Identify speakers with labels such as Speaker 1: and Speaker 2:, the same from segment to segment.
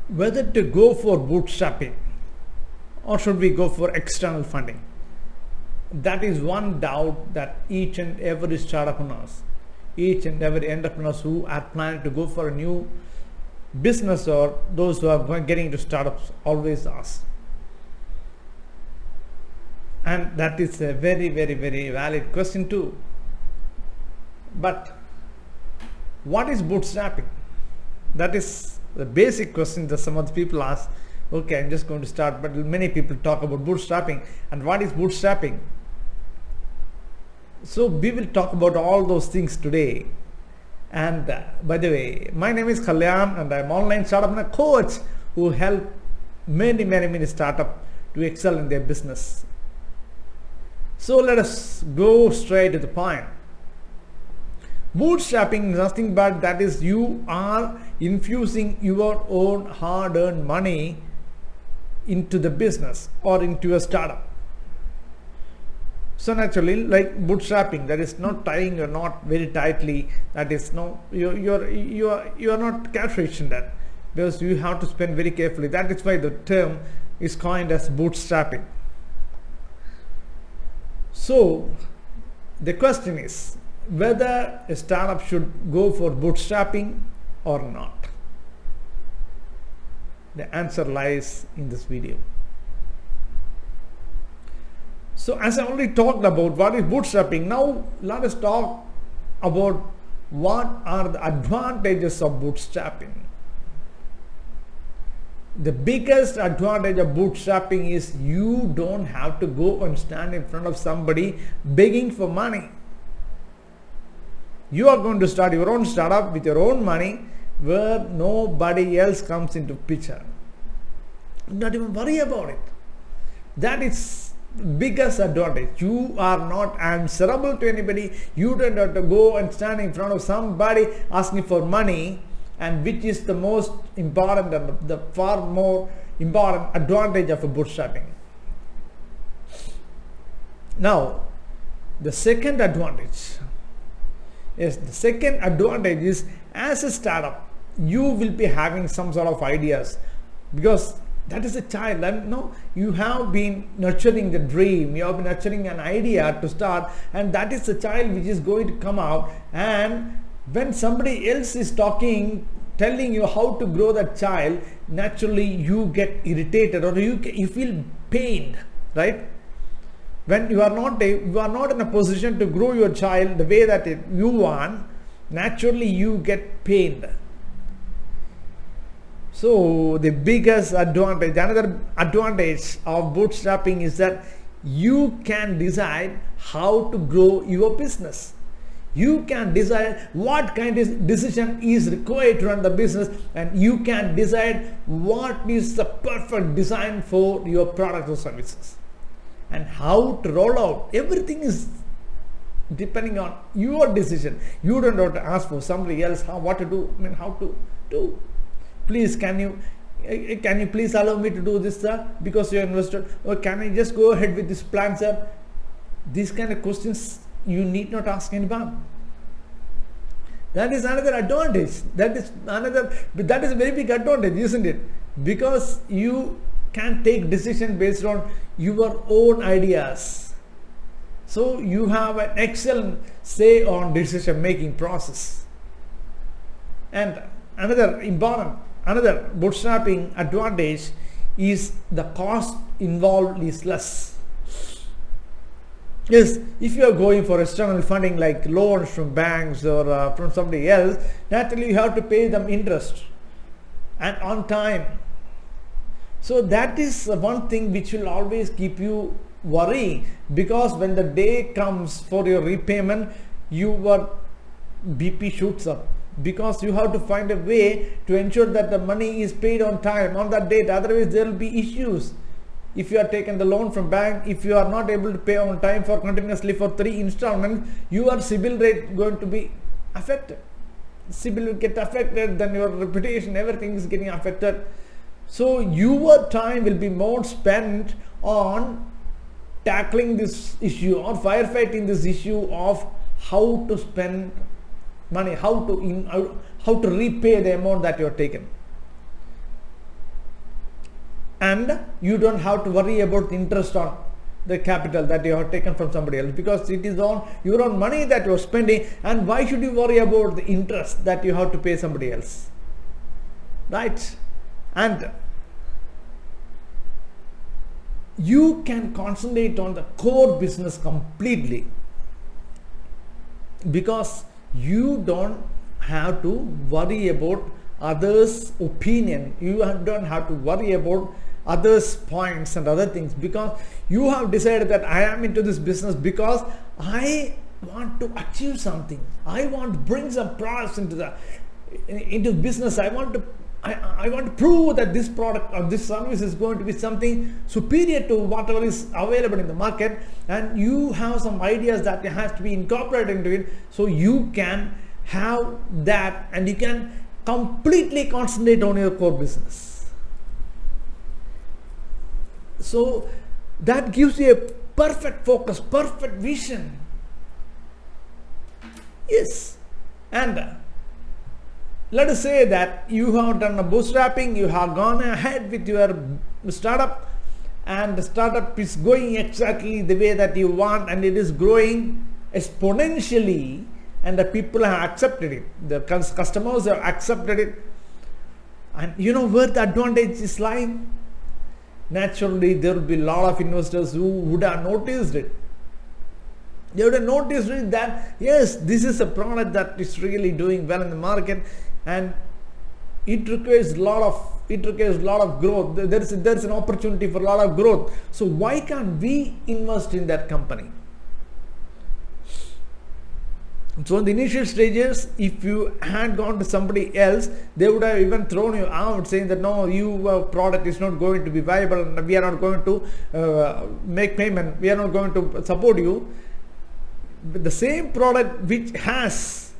Speaker 1: whether to go for bootstrapping or should we go for external funding. That is one doubt that each and every startupreneurs, each and every entrepreneurs who are planning to go for a new business or those who are getting into startups always ask. And that is a very, very, very valid question too. But what is bootstrapping? That is the basic question that some of the people ask. Okay, I'm just going to start, but many people talk about bootstrapping. And what is bootstrapping? So we will talk about all those things today. And by the way, my name is Kalyan and I'm online startup coach who help many startups to excel in their business. So let us go straight to the point. Bootstrapping is nothing but that is you are infusing your own hard-earned money into the business or into a startup. So naturally, like bootstrapping, that is not tying your knot very tightly. That is no, you are not cash-rich in that, because you have to spend very carefully. That is why the term is coined as bootstrapping. So the question is whether a startup should go for bootstrapping or not. The answer lies in this video. So as I already talked about what is bootstrapping, now let us talk about what are the advantages of bootstrapping. The biggest advantage of bootstrapping is you don't have to go and stand in front of somebody begging for money. You are going to start your own startup with your own money where nobody else comes into picture. Not even worry about it. That is the biggest advantage. You are not answerable to anybody. You don't have to go and stand in front of somebody asking for money, and which is the most important and the far more important advantage of a bootstrapping. Now, the second advantage is as a startup, you will be having some sort of ideas, because that is a child, and no, you have been nurturing the dream, you have been nurturing an idea to start, and that is the child which is going to come out. And when somebody else is telling you how to grow that child, naturally you get irritated or you feel pained, right? When you are not in a position to grow your child the way that you want, naturally you get pained. So the biggest advantage, another advantage of bootstrapping is that you can decide how to grow your business. You can decide what kind of decision is required to run the business, and you can decide what is the perfect design for your product or services and how to roll out. Everything is depending on your decision. You don't have to ask for somebody else what to do, how to do. Please, can you please allow me to do this, sir, because you're an investor, or can I just go ahead with this plan, sir? These kind of questions you need not ask anyone. That is another advantage. That is a very big advantage, isn't it? Because you can take decision based on your own ideas. So you have an excellent say on decision making process. And another bootstrapping advantage is the cost involved is less. Yes, if you are going for external funding like loans from banks or from somebody else, naturally you have to pay them interest and on time. So that is one thing which will always keep you worrying, because when the day comes for your repayment, your BP shoots up, because you have to find a way to ensure that the money is paid on time, on that date. Otherwise there will be issues. If you are taking the loan from bank, if you are not able to pay on time for continuously for 3 installments, your CIBIL rate going to be affected. CIBIL will get affected, then your reputation, everything is getting affected. So your time will be more spent on tackling this issue or firefighting this issue of how to spend money, how to repay the amount that you are taken. and you don't have to worry about the interest on the capital that you have taken from somebody else, because it is on your own money that you are spending. And why should you worry about the interest that you have to pay somebody else, right? And you can concentrate on the core business completely, because you don't have to worry about others' opinion. You don't have to worry about others' points and other things, because you have decided that I am into this business because I want to achieve something. I want to bring some products into business. I want to prove that this product or this service is going to be something superior to whatever is available in the market, and you have some ideas that has to be incorporated into it, so you can have that and you can completely concentrate on your core business. So that gives you a perfect focus, perfect vision. Yes. And let us say that you have done a bootstrapping, you have gone ahead with your startup, and the startup is going exactly the way that you want, and it is growing exponentially, and the people have accepted it. The customers have accepted it. And you know where the advantage is lying? Naturally, there will be a lot of investors who would have noticed it. They would have noticed it that yes, this is a product that is really doing well in the market, and it requires a lot of growth. There's an opportunity for a lot of growth. So why can't we invest in that company? So in the initial stages, if you had gone to somebody else, they would have even thrown you out, saying that no, your product is not going to be viable, and we are not going to make payment, we are not going to support you. But the same product which has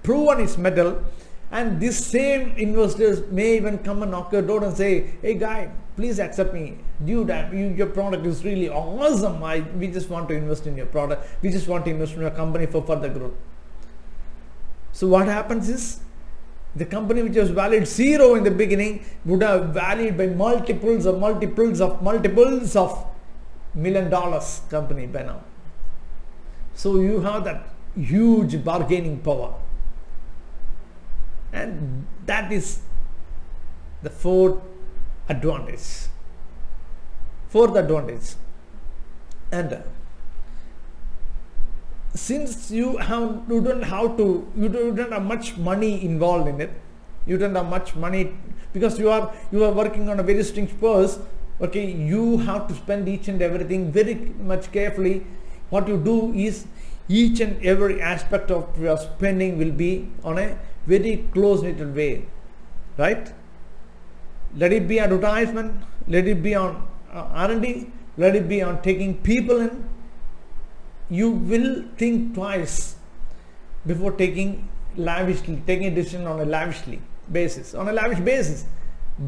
Speaker 1: proven its mettle, and these same investors may even come and knock your door and say, hey guy, please accept me, dude, your product is really awesome, we just want to invest in your product, we just want to invest in your company for further growth. So what happens is, the company which was valued zero in the beginning would have valued by multiples of $1 million company by now. So you have that huge bargaining power, and that is the fourth advantage. And since you don't have much money involved in it, you don't have much money because you are working on a very strict purse. Okay, you have to spend each and everything very much carefully. What you do is, each and every aspect of your spending will be on a very close-knit way, right? Let it be advertisement, let it be on R&D, let it be on taking people in. You will think twice before taking a decision on a lavish basis,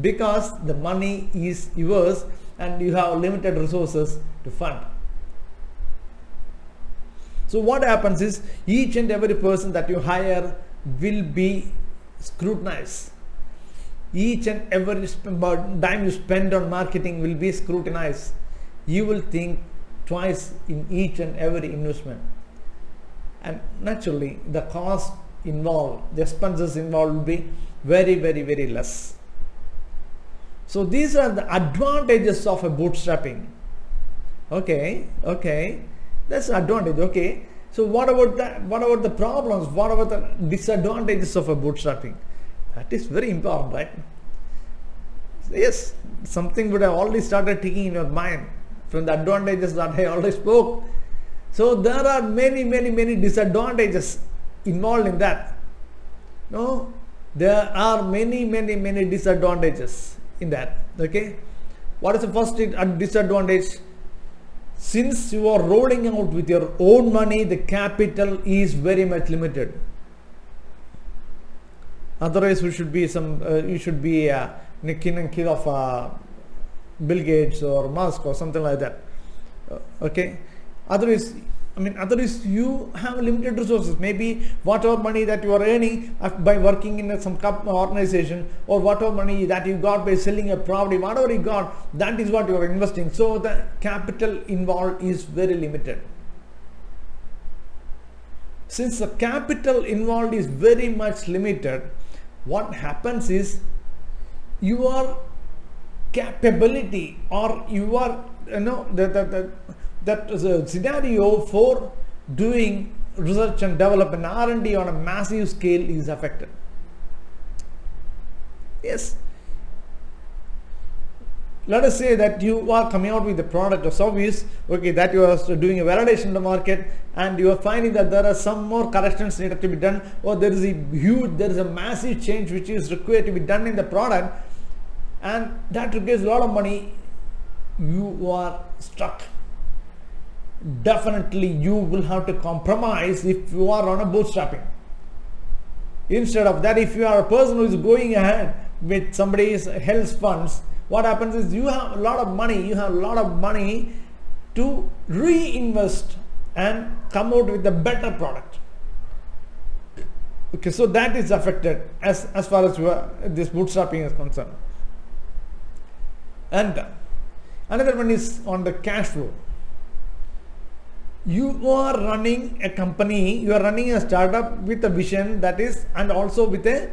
Speaker 1: because the money is yours and you have limited resources to fund. So what happens is, each and every person that you hire will be scrutinized. Each and every dime you spend on marketing will be scrutinized. You will think twice in each and every investment, and naturally the cost involved, the expenses involved will be very, very, very less. So these are the advantages of a bootstrapping. Okay, that's the advantage. Okay, so what about the problems? What about the disadvantages of a bootstrapping? That is very important, right? Yes, something would have already started ticking in your mind from the advantages that I already spoke. So there are many disadvantages involved in that. No, there are many disadvantages in that. Okay, what is the first disadvantage? Since you are rolling out with your own money, the capital is very much limited. Otherwise, you should be kin and kid of Bill Gates or Musk or something like that. Okay. Otherwise, other is you have limited resources. Maybe whatever money that you are earning by working in some organization, or whatever money that you got by selling a property, whatever you got, that is what you are investing. So the capital involved is very limited. Since the capital involved is very much limited, what happens is your capability, or your that is a scenario for doing research and development, R&D on a massive scale is affected. Yes. Let us say that you are coming out with a product or service, okay, that you are doing a validation in the market, and you are finding that there are some more corrections needed to be done, or there is a massive change which is required to be done in the product, and that requires a lot of money. You are stuck. Definitely you will have to compromise if you are on a bootstrapping. Instead of that, if you are a person who is going ahead with somebody's health funds, what happens is you have a lot of money to reinvest and come out with a better product. Okay, so that is affected as far as this bootstrapping is concerned. And another one is on the cash flow. You are running a company, you are running a startup with a vision, that is, and also with a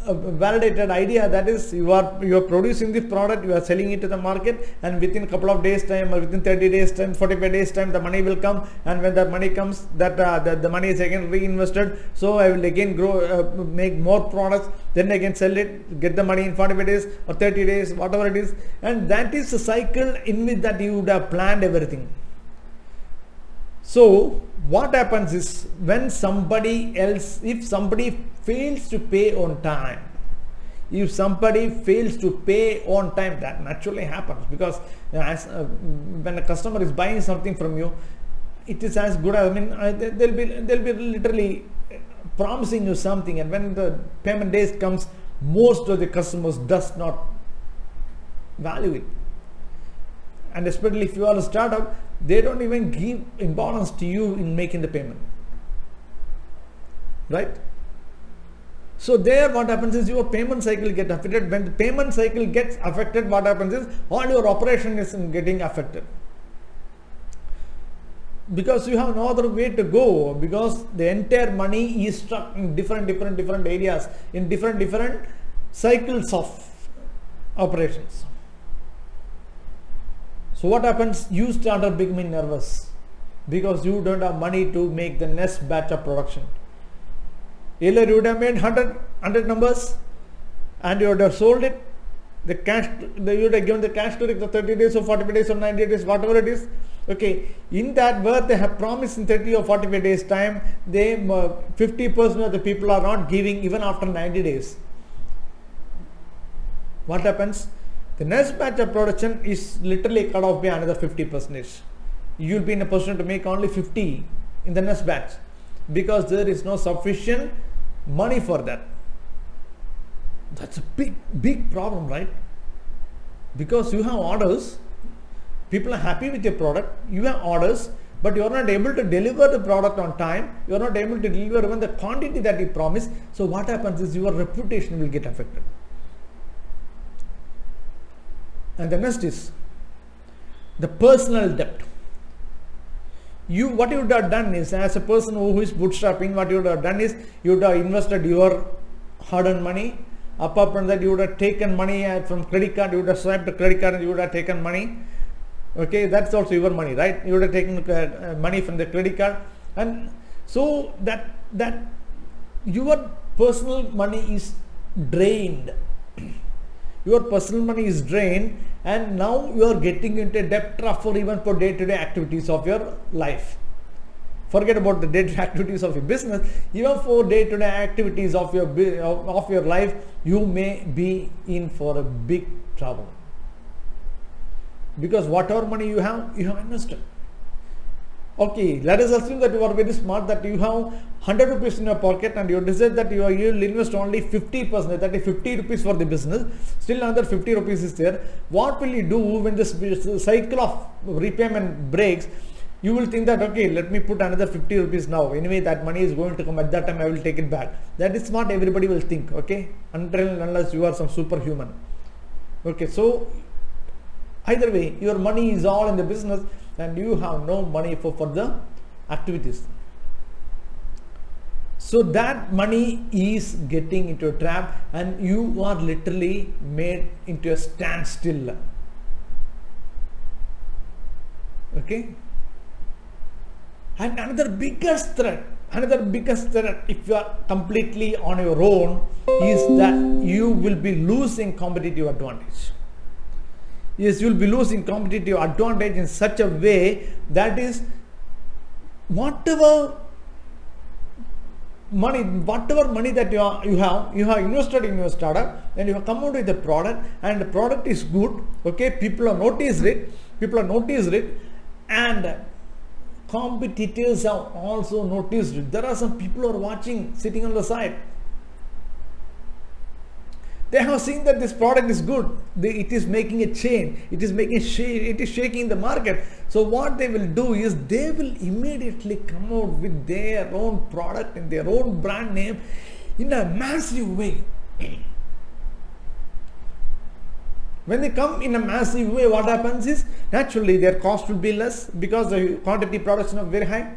Speaker 1: validated idea, that is, you are producing this product, you are selling it to the market, and within a couple of days time, or within 30 days time, 45 days time, the money will come, and when the money comes, that the money is again reinvested. So I will again grow, make more products, then again sell it, get the money in 45 days or 30 days, whatever it is, and that is a cycle in which that you would have planned everything. So what happens is, when somebody else, if somebody fails to pay on time, that naturally happens, because when a customer is buying something from you, it is as good as, they'll be literally promising you something, and when the payment days comes, most of the customers does not value it. And especially if you are a startup, they don't even give importance to you in making the payment, right? So there what happens is your payment cycle gets affected. When the payment cycle gets affected, what happens is all your operation is getting affected, because you have no other way to go, because the entire money is stuck in different areas, in different cycles of operations. So what happens? You start becoming nervous because you don't have money to make the next batch of production. Earlier you would have made 100 numbers and you would have sold it. The cash, you would have given the cash to the 30 days or 45 days or 90 days, whatever it is. Okay, in that where they have promised in 30 or 45 days time, they 50% of the people are not giving even after 90 days. What happens? The next batch of production is literally cut off by another 50%. You will be in a position to make only 50 in the next batch, because there is no sufficient money for that. That's a big problem, right? Because you have orders, people are happy with your product, you have orders, but you are not able to deliver the product on time, you are not able to deliver even the quantity that you promised. So what happens is your reputation will get affected. And the next is the personal debt. What you would have done is, as a person who is bootstrapping, what you would have done is, you would have invested your hard-earned money. Apart from that, you would have taken money from credit card, you would have swiped the credit card and you would have taken money. Okay, that's also your money, right? You would have taken money from the credit card, and so that your personal money is drained. Your personal money is drained, and now you are getting into a debt trap for even for day-to-day activities of your life. Forget about the day-to-day activities of your business. Even for day-to-day activities of your life, you may be in for a big trouble, because whatever money you have invested. Okay, let us assume that you are very smart, that you have 100 rupees in your pocket and you decide that you will invest only 50%, that is 50 rupees for the business, still another 50 rupees is there. What will you do when this cycle of repayment breaks? you will think that, okay, let me put another 50 rupees now. Anyway, that money is going to come. At that time, I will take it back. That is what everybody will think, okay? Until and unless you are some superhuman. Okay, so either way, your money is all in the business and you have no money for further activities. So that money is getting into a trap and you are literally made into a standstill. Okay? And another biggest threat if you are completely on your own is that you will be losing competitive advantage. Yes, you will be losing competitive advantage in such a way that is whatever money that you have invested in your startup, and you have come out with a product and the product is good, okay, people have noticed it, and competitors have also noticed it. There are some people who are watching, sitting on the side. They have seen that this product is good. It is making a change. It is shaking the market. So what they will do is they will immediately come out with their own product and their own brand name in a massive way. When they come in a massive way, what happens is naturally their cost will be less because the quantity production is very high.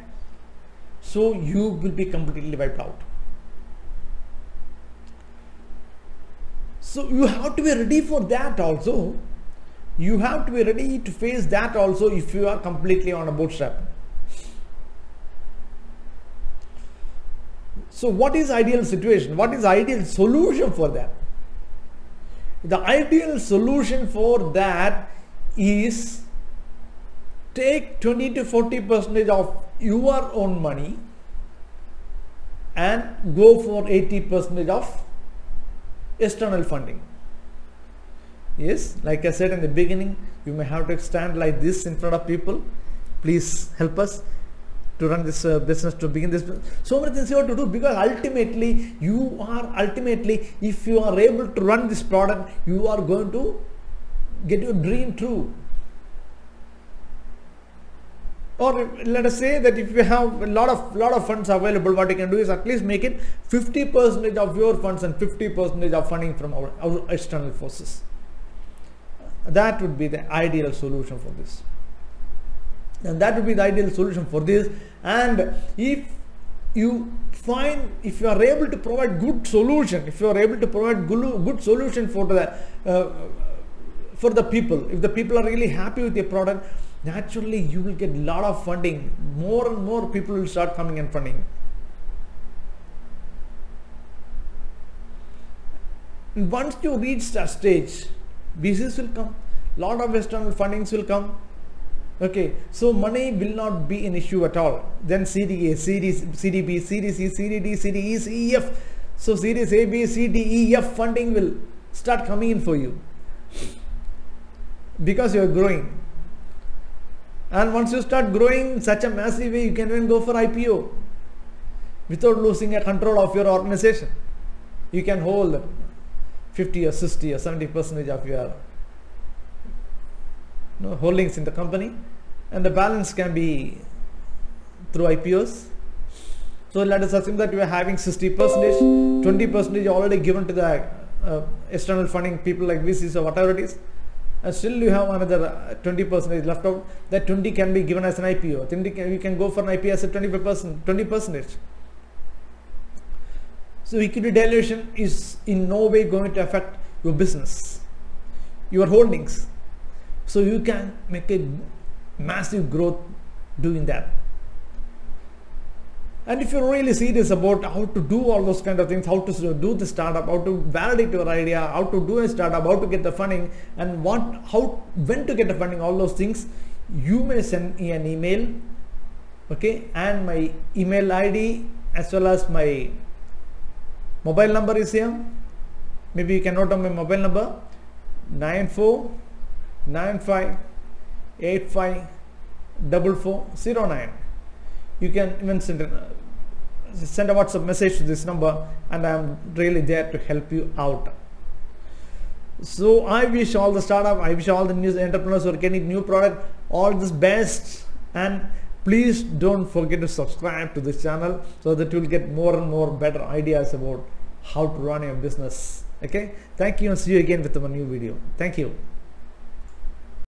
Speaker 1: So you will be completely wiped out. So you have to be ready for that also. You have to be ready to face that also if you are completely on a bootstrap. So what is ideal situation? What is ideal solution for that? The ideal solution for that is take 20 to 40% of your own money and go for 80% of external funding. Yes, like I said in the beginning, you may have to stand like this in front of people. Please help us to run this business, to begin this business. So many things you have to do, because ultimately if you are able to run this product, you are going to get your dream true. Or let us say that if you have a lot of funds available, what you can do is at least make it 50% of your funds and 50% of funding from our external forces. That would be the ideal solution for this. And that would be the ideal solution for this. And if you are able to provide good solution, for the people, if the people are really happy with your product, naturally you will get a lot of funding. More and more people will start coming and funding. And once you reach that stage, VCs will come, lot of external fundings will come. Okay, so money will not be an issue at all. Then Series A, Series B, Series C, Series D, Series E, F. So Series A, B, C, D, E, F funding will start coming in for you because you are growing. And once you start growing in such a massive way, you can even go for IPO without losing a control of your organization. You can hold 50 or 60 or 70% of your holdings in the company, and the balance can be through IPOs. So let us assume that you are having 60%, 20% already given to the external funding people like VCs or whatever it is, and still you have another 20% left out. That 20 can be given as an IPO. You can go for an IPO as a 20%. So equity dilution is in no way going to affect your business, your holdings. So you can make a massive growth doing that. And if you're really serious about how to do all those kind of things, how to do the startup, how to validate your idea, how to do a startup, how to get the funding, and when to get the funding, all those things, you may send me an email, okay? And my email ID as well as my mobile number is here. Maybe you can note down my mobile number: 9495854409. You can even send a WhatsApp message to this number, and I am really there to help you out. So I wish all the startup, I wish all the new entrepreneurs who are getting new product all this best, and Please don't forget to subscribe to this channel so that you'll get more and more better ideas about how to run your business. Okay, thank you, and see you again with a new video. Thank you.